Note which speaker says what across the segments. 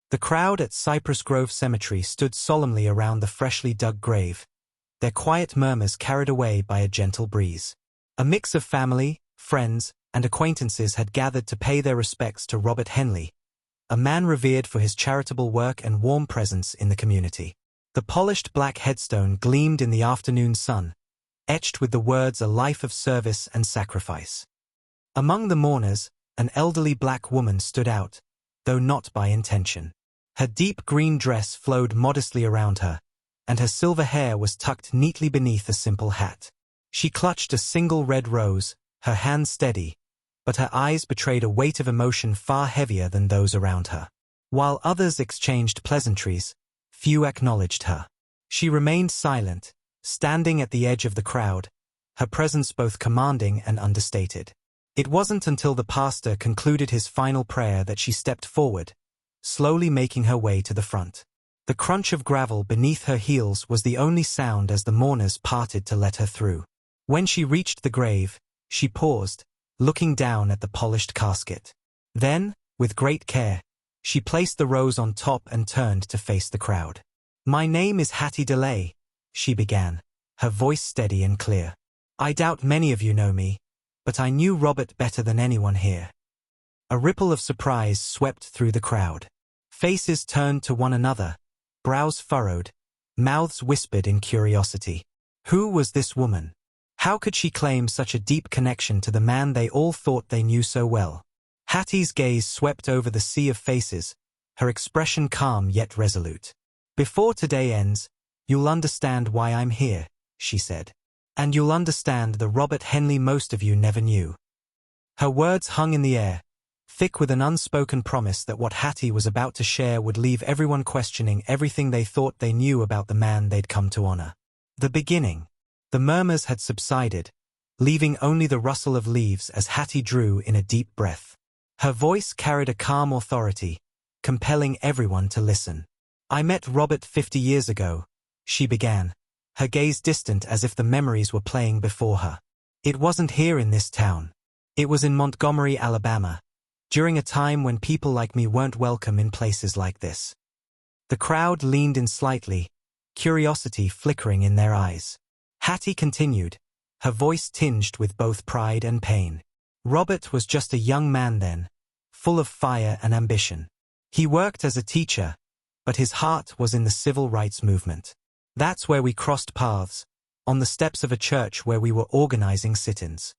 Speaker 1: The crowd at Cypress Grove Cemetery stood solemnly around the freshly dug grave, their quiet murmurs carried away by a gentle breeze. A mix of family, friends, and acquaintances had gathered to pay their respects to Robert Henley, a man revered for his charitable work and warm presence in the community. The polished black headstone gleamed in the afternoon sun, etched with the words "a life of service and sacrifice." Among the mourners, an elderly black woman stood out, though not by intention. Her deep green dress flowed modestly around her, and her silver hair was tucked neatly beneath a simple hat. She clutched a single red rose, her hand steady, but her eyes betrayed a weight of emotion far heavier than those around her. While others exchanged pleasantries, few acknowledged her. She remained silent, standing at the edge of the crowd, her presence both commanding and understated. It wasn't until the pastor concluded his final prayer that she stepped forward, slowly making her way to the front. The crunch of gravel beneath her heels was the only sound as the mourners parted to let her through. When she reached the grave, she paused, looking down at the polished casket. Then, with great care, she placed the rose on top and turned to face the crowd. "My name is Hattie DeLay," she began, her voice steady and clear. "I doubt many of you know me, but I knew Robert better than anyone here." A ripple of surprise swept through the crowd. Faces turned to one another, brows furrowed, mouths whispered in curiosity. Who was this woman? How could she claim such a deep connection to the man they all thought they knew so well? Hattie's gaze swept over the sea of faces, her expression calm yet resolute. "Before today ends, you'll understand why I'm here," she said. "And you'll understand the Robert Henley most of you never knew." Her words hung in the air, thick with an unspoken promise that what Hattie was about to share would leave everyone questioning everything they thought they knew about the man they'd come to honor. The beginning. The murmurs had subsided, leaving only the rustle of leaves as Hattie drew in a deep breath. Her voice carried a calm authority, compelling everyone to listen. "I met Robert 50 years ago," she began, her gaze distant as if the memories were playing before her. "It wasn't here in this town. It was in Montgomery, Alabama, during a time when people like me weren't welcome in places like this." The crowd leaned in slightly, curiosity flickering in their eyes. Hattie continued, her voice tinged with both pride and pain. "Robert was just a young man then, full of fire and ambition. He worked as a teacher, but his heart was in the civil rights movement. That's where we crossed paths, on the steps of a church where we were organizing sit-ins."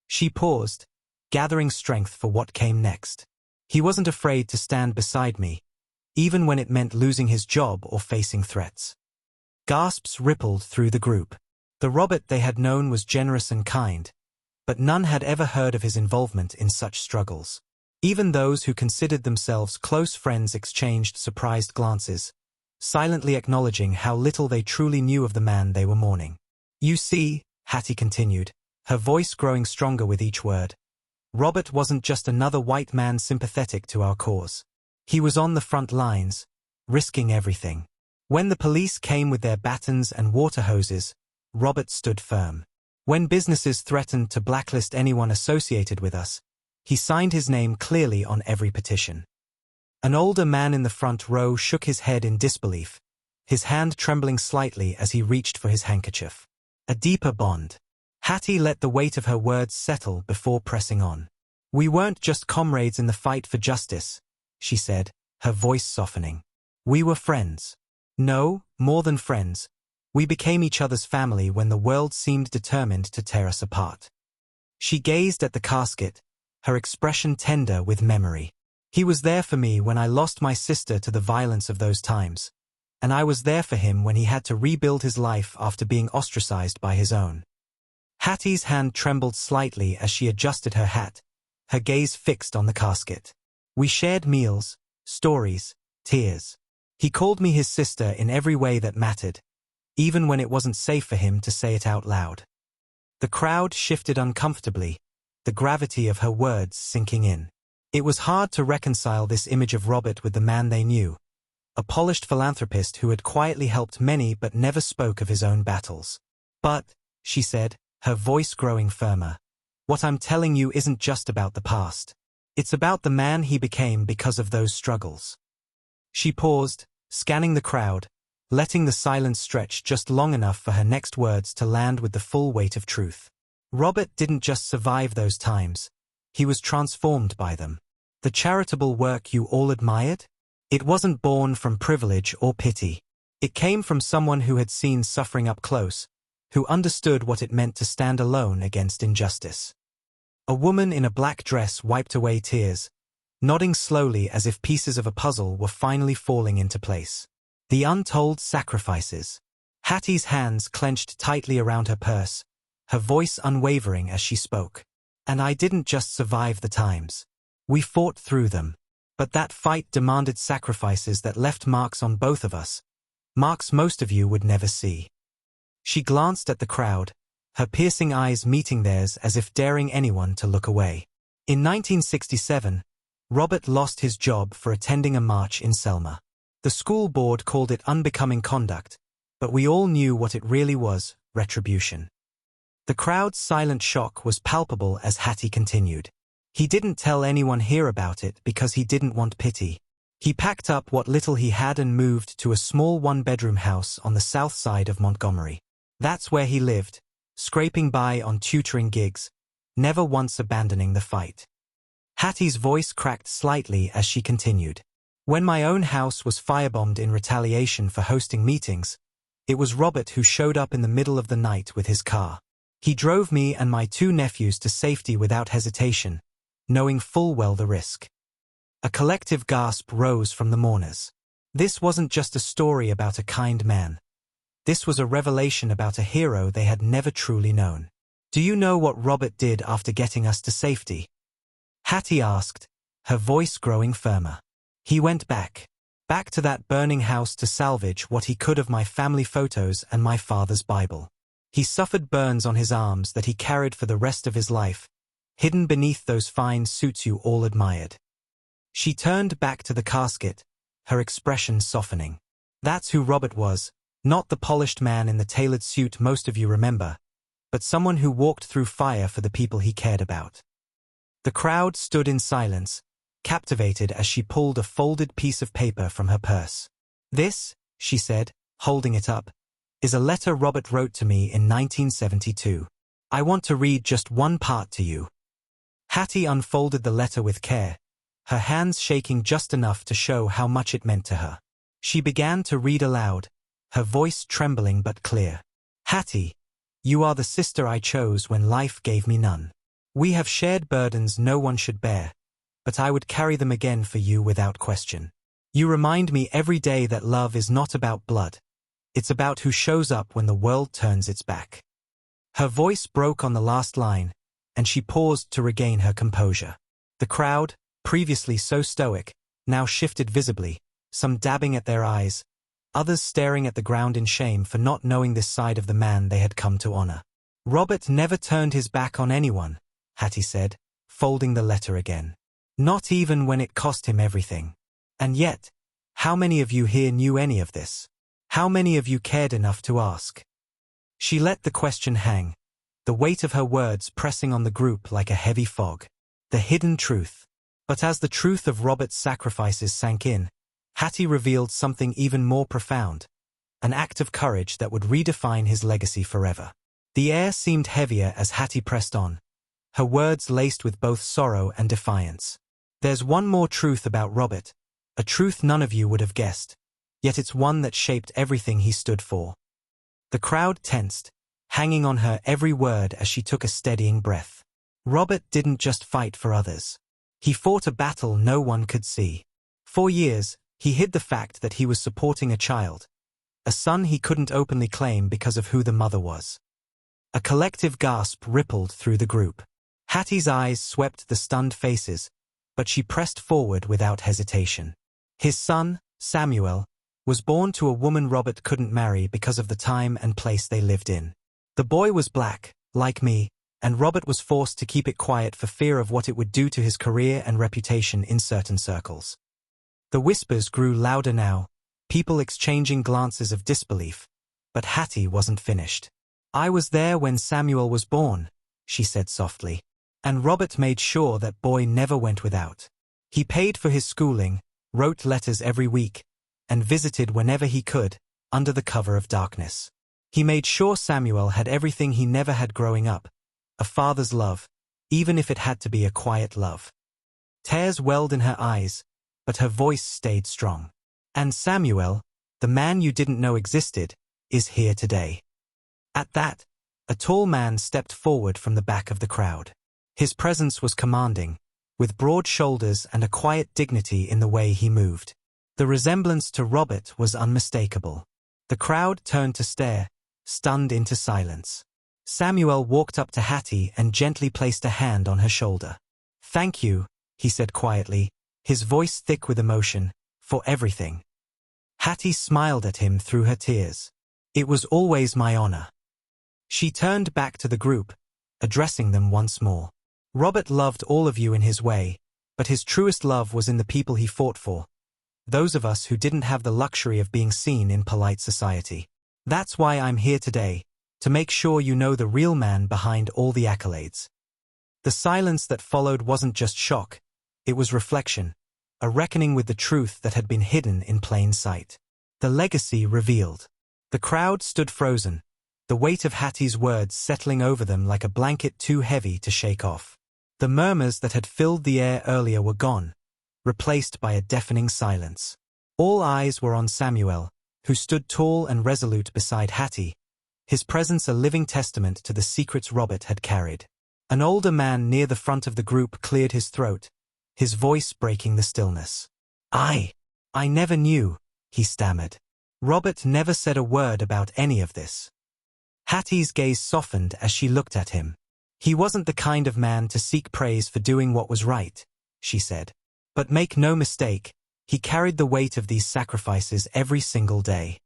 Speaker 1: She paused, gathering strength for what came next. "He wasn't afraid to stand beside me, even when it meant losing his job or facing threats." Gasps rippled through the group. The Robert they had known was generous and kind, but none had ever heard of his involvement in such struggles. Even those who considered themselves close friends exchanged surprised glances, silently acknowledging how little they truly knew of the man they were mourning. "You see," Hattie continued, her voice growing stronger with each word, "Robert wasn't just another white man sympathetic to our cause. He was on the front lines, risking everything. When the police came with their batons and water hoses, Robert stood firm. When businesses threatened to blacklist anyone associated with us, he signed his name clearly on every petition." An older man in the front row shook his head in disbelief, his hand trembling slightly as he reached for his handkerchief. "A deeper bond." Hattie let the weight of her words settle before pressing on. "We weren't just comrades in the fight for justice," she said, her voice softening. "We were friends. No, more than friends. We became each other's family when the world seemed determined to tear us apart." She gazed at the casket, her expression tender with memory. "He was there for me when I lost my sister to the violence of those times, and I was there for him when he had to rebuild his life after being ostracized by his own." Hattie's hand trembled slightly as she adjusted her hat, her gaze fixed on the casket. "We shared meals, stories, tears. He called me his sister in every way that mattered, even when it wasn't safe for him to say it out loud." The crowd shifted uncomfortably, the gravity of her words sinking in. It was hard to reconcile this image of Robert with the man they knew, a polished philanthropist who had quietly helped many but never spoke of his own battles. "But," she said, her voice growing firmer, "what I'm telling you isn't just about the past. It's about the man he became because of those struggles." She paused, scanning the crowd, letting the silence stretch just long enough for her next words to land with the full weight of truth. Robert didn't just survive those times. He was transformed by them. The charitable work you all admired? It wasn't born from privilege or pity. It came from someone who had seen suffering up close, who understood what it meant to stand alone against injustice. A woman in a black dress wiped away tears, nodding slowly as if pieces of a puzzle were finally falling into place. The untold sacrifices. Hattie's hands clenched tightly around her purse, her voice unwavering as she spoke. And I didn't just survive the times. We fought through them. But that fight demanded sacrifices that left marks on both of us, marks most of you would never see. She glanced at the crowd, her piercing eyes meeting theirs as if daring anyone to look away. In 1967, Robert lost his job for attending a march in Selma. The school board called it unbecoming conduct, but we all knew what it really was: retribution. The crowd's silent shock was palpable as Hattie continued. He didn't tell anyone here about it because he didn't want pity. He packed up what little he had and moved to a small one-bedroom house on the south side of Montgomery. That's where he lived, scraping by on tutoring gigs, never once abandoning the fight. Hattie's voice cracked slightly as she continued. When my own house was firebombed in retaliation for hosting meetings, it was Robert who showed up in the middle of the night with his car. He drove me and my 2 nephews to safety without hesitation, knowing full well the risk. A collective gasp rose from the mourners. This wasn't just a story about a kind man. This was a revelation about a hero they had never truly known. Do you know what Robert did after getting us to safety? Hattie asked, her voice growing firmer. He went back to that burning house to salvage what he could of my family photos and my father's Bible. He suffered burns on his arms that he carried for the rest of his life, hidden beneath those fine suits you all admired. She turned back to the casket, her expression softening. That's who Robert was, not the polished man in the tailored suit most of you remember, but someone who walked through fire for the people he cared about. The crowd stood in silence, captivated as she pulled a folded piece of paper from her purse. This, she said, holding it up, is a letter Robert wrote to me in 1972. I want to read just one part to you. Hattie unfolded the letter with care, her hands shaking just enough to show how much it meant to her. She began to read aloud, her voice trembling but clear. Hattie, you are the sister I chose when life gave me none. We have shared burdens no one should bear, but I would carry them again for you without question. You remind me every day that love is not about blood. It's about who shows up when the world turns its back. Her voice broke on the last line, and she paused to regain her composure. The crowd, previously so stoic, now shifted visibly, some dabbing at their eyes, others staring at the ground in shame for not knowing this side of the man they had come to honor. Robert never turned his back on anyone, Hattie said, folding the letter again. Not even when it cost him everything. And yet, how many of you here knew any of this? How many of you cared enough to ask? She let the question hang, the weight of her words pressing on the group like a heavy fog. The hidden truth. But as the truth of Robert's sacrifices sank in, Hattie revealed something even more profound, an act of courage that would redefine his legacy forever. The air seemed heavier as Hattie pressed on, her words laced with both sorrow and defiance. There's one more truth about Robert, a truth none of you would have guessed, yet it's one that shaped everything he stood for. The crowd tensed, hanging on her every word as she took a steadying breath. Robert didn't just fight for others. He fought a battle no one could see. For years, he hid the fact that he was supporting a child, a son he couldn't openly claim because of who the mother was. A collective gasp rippled through the group. Hattie's eyes swept the stunned faces, but she pressed forward without hesitation. His son, Samuel, was born to a woman Robert couldn't marry because of the time and place they lived in. The boy was black, like me, and Robert was forced to keep it quiet for fear of what it would do to his career and reputation in certain circles. The whispers grew louder now, people exchanging glances of disbelief, but Hattie wasn't finished. I was there when Samuel was born, she said softly. And Robert made sure that boy never went without. He paid for his schooling, wrote letters every week, and visited whenever he could, under the cover of darkness. He made sure Samuel had everything he never had growing up, a father's love, even if it had to be a quiet love. Tears welled in her eyes, but her voice stayed strong. And Samuel, the man you didn't know existed, is here today. At that, a tall man stepped forward from the back of the crowd. His presence was commanding, with broad shoulders and a quiet dignity in the way he moved. The resemblance to Robert was unmistakable. The crowd turned to stare, stunned into silence. Samuel walked up to Hattie and gently placed a hand on her shoulder. "Thank you," he said quietly, his voice thick with emotion, "for everything." Hattie smiled at him through her tears. "It was always my honor." She turned back to the group, addressing them once more. "Robert loved all of you in his way, but his truest love was in the people he fought for, those of us who didn't have the luxury of being seen in polite society. That's why I'm here today, to make sure you know the real man behind all the accolades." The silence that followed wasn't just shock, it was reflection, a reckoning with the truth that had been hidden in plain sight. The legacy revealed. The crowd stood frozen, the weight of Hattie's words settling over them like a blanket too heavy to shake off. The murmurs that had filled the air earlier were gone, replaced by a deafening silence. All eyes were on Samuel, who stood tall and resolute beside Hattie, his presence a living testament to the secrets Robert had carried. An older man near the front of the group cleared his throat, his voice breaking the stillness. I never knew," he stammered. "Robert never said a word about any of this." Hattie's gaze softened as she looked at him. "He wasn't the kind of man to seek praise for doing what was right," she said. "But make no mistake, he carried the weight of these sacrifices every single day."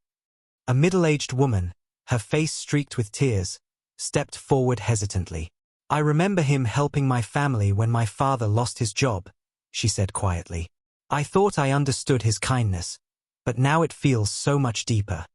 Speaker 1: A middle-aged woman, her face streaked with tears, stepped forward hesitantly. "I remember him helping my family when my father lost his job," she said quietly. "I thought I understood his kindness, but now it feels so much deeper."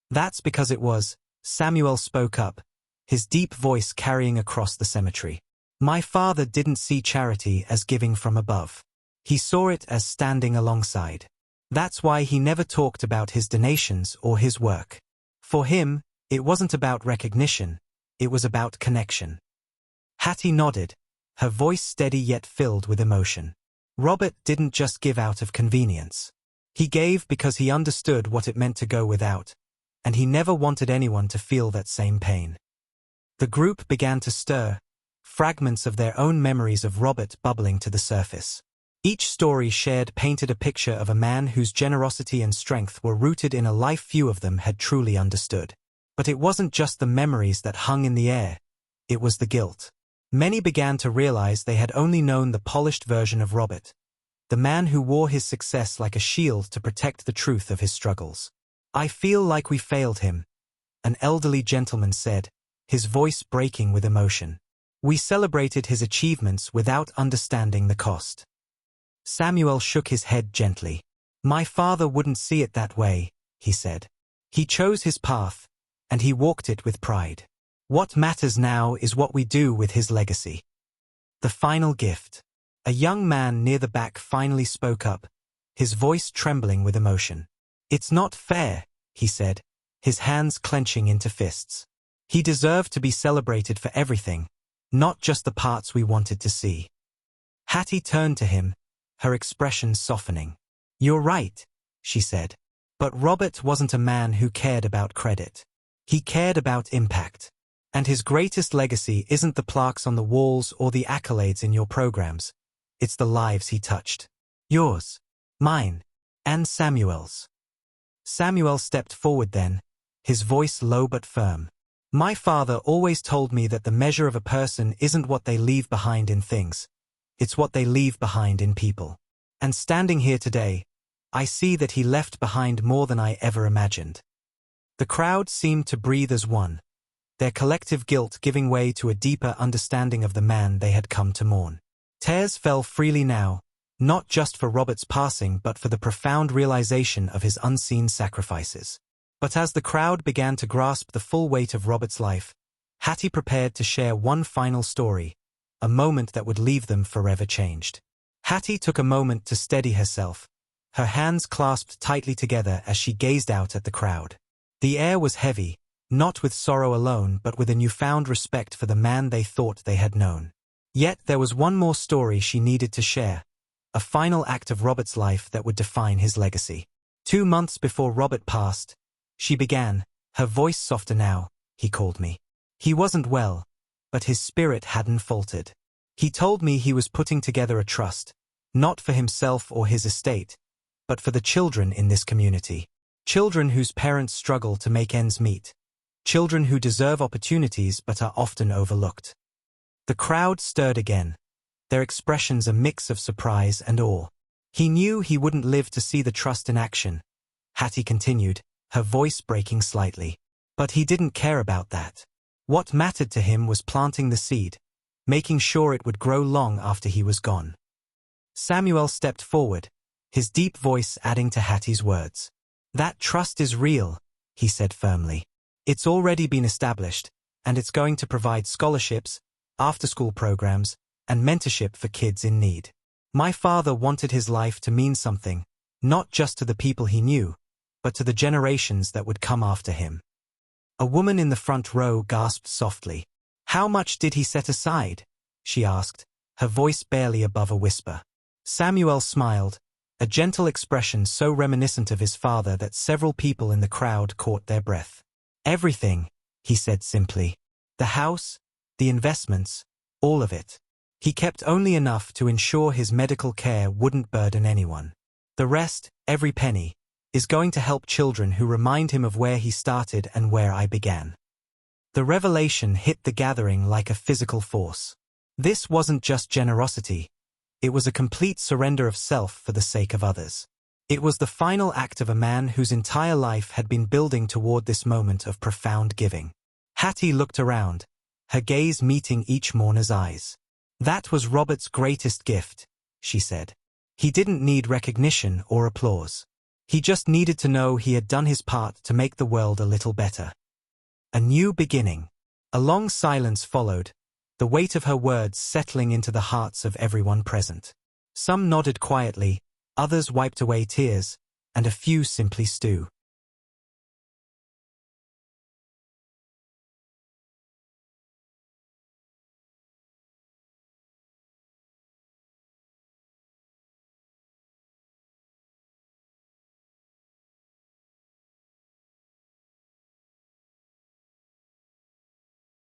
Speaker 1: "That's because it was," Samuel spoke up, his deep voice carrying across the cemetery. "My father didn't see charity as giving from above. He saw it as standing alongside. That's why he never talked about his donations or his work. For him, it wasn't about recognition, it was about connection." Hattie nodded, her voice steady yet filled with emotion. Robert didn't just give out of convenience. He gave because he understood what it meant to go without, and he never wanted anyone to feel that same pain. The group began to stir, fragments of their own memories of Robert bubbling to the surface. Each story shared painted a picture of a man whose generosity and strength were rooted in a life few of them had truly understood. But it wasn't just the memories that hung in the air, it was the guilt. Many began to realize they had only known the polished version of Robert, the man who wore his success like a shield to protect the truth of his struggles. "I feel like we failed him," an elderly gentleman said, his voice breaking with emotion. "We celebrated his achievements without understanding the cost." Samuel shook his head gently. "My father wouldn't see it that way," he said. "He chose his path, and he walked it with pride. What matters now is what we do with his legacy." The final gift. A young man near the back finally spoke up, his voice trembling with emotion. "It's not fair," he said, his hands clenching into fists. "He deserved to be celebrated for everything, not just the parts we wanted to see." Hattie turned to him, her expression softening. "You're right," she said. "But Robert wasn't a man who cared about credit. He cared about impact. And his greatest legacy isn't the plaques on the walls or the accolades in your programs. It's the lives he touched. Yours, mine, and Samuel's." Samuel stepped forward then, his voice low but firm. "My father always told me that the measure of a person isn't what they leave behind in things. It's what they leave behind in people. And standing here today, I see that he left behind more than I ever imagined." The crowd seemed to breathe as one, their collective guilt giving way to a deeper understanding of the man they had come to mourn. Tears fell freely now, not just for Robert's passing but for the profound realization of his unseen sacrifices. But as the crowd began to grasp the full weight of Robert's life, Hattie prepared to share one final story, a moment that would leave them forever changed. Hattie took a moment to steady herself, her hands clasped tightly together as she gazed out at the crowd. The air was heavy, not with sorrow alone but with a newfound respect for the man they thought they had known. Yet there was one more story she needed to share, a final act of Robert's life that would define his legacy. 2 months before Robert passed, she began, her voice softer now. He called me. He wasn't well, but his spirit hadn't faltered. He told me he was putting together a trust, not for himself or his estate, but for the children in this community. Children whose parents struggle to make ends meet. Children who deserve opportunities but are often overlooked. The crowd stirred again, their expressions a mix of surprise and awe. He knew he wouldn't live to see the trust in action, Hattie continued, her voice breaking slightly. But he didn't care about that. What mattered to him was planting the seed, making sure it would grow long after he was gone. Samuel stepped forward, his deep voice adding to Hattie's words. That trust is real, he said firmly. It's already been established, and it's going to provide scholarships, after-school programs, and mentorship for kids in need. My father wanted his life to mean something, not just to the people he knew, but to the generations that would come after him. A woman in the front row gasped softly. How much did he set aside? She asked, her voice barely above a whisper. Samuel smiled, a gentle expression so reminiscent of his father that several people in the crowd caught their breath. Everything, he said simply. The house, the investments, all of it. He kept only enough to ensure his medical care wouldn't burden anyone. The rest, every penny, is going to help children who remind him of where he started and where I began. The revelation hit the gathering like a physical force. This wasn't just generosity. It was a complete surrender of self for the sake of others. It was the final act of a man whose entire life had been building toward this moment of profound giving. Hattie looked around, her gaze meeting each mourner's eyes. That was Robert's greatest gift, she said. He didn't need recognition or applause. He just needed to know he had done his part to make the world a little better. A new beginning. A long silence followed, the weight of her words settling into the hearts of everyone present. Some nodded quietly, others wiped away tears, and a few simply stewed.